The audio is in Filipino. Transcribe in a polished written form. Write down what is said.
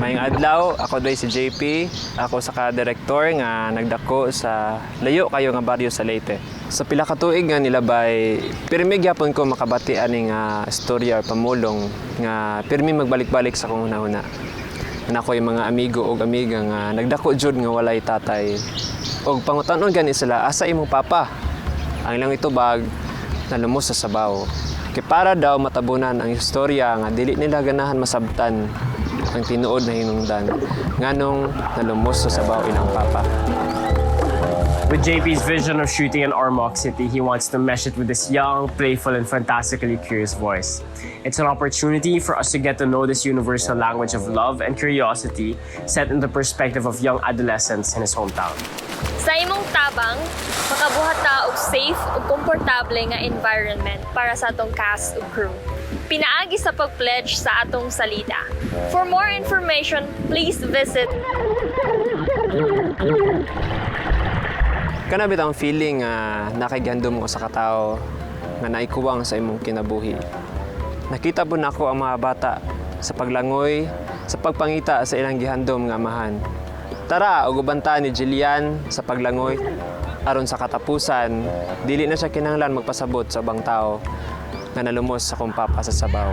Mayong adlaw, ako day si JP. Ako sa ka-direktor nga nagdako sa layo kayo nga baryo sa Leyte. Sa pila ka tuig nga nilabay, pirmi gyapon ko makabati ani nga istorya or pamulong nga pirmi magbalik-balik sa kung una-una. Na ako'y mga amigo o amiga nga nagdako jud nga walay tatay. Og pangutanon gani sila, asa imong papa? Ang ilang itubag nalumos sa sabaw. Kay para daw matabunan ang istorya nga dili nila ganahan masabtan ang tinuod na hinungdan nganong nalumos sa sabaw ilang papa. With JP's vision of shooting in Ormoc City, he wants to mesh it with his young, playful, and fantastically curious voice. It's an opportunity for us to get to know this universal language of love and curiosity set in the perspective of young adolescents in his hometown. Sa imong tabang, makabuhat ta og safe ug komportable nga environment para sa atong cast ug crew. Pinaagi sa pag-pledge sa atong salida. For more information, please visit. Kana bitang feeling nga nakigandom ko sa katao nga naikuwang sa imong kinabuhi. Nakita po nako ang mga bata sa paglangoy, sa pagpangita sa ilang gihandom nga amahan. Tara, ugubanta ni Jillian sa paglangoy aron sa katapusan, dili na siya kinahanglan magpasabot sa ubang tao nga nalumos sa kumpapa sa sabaw.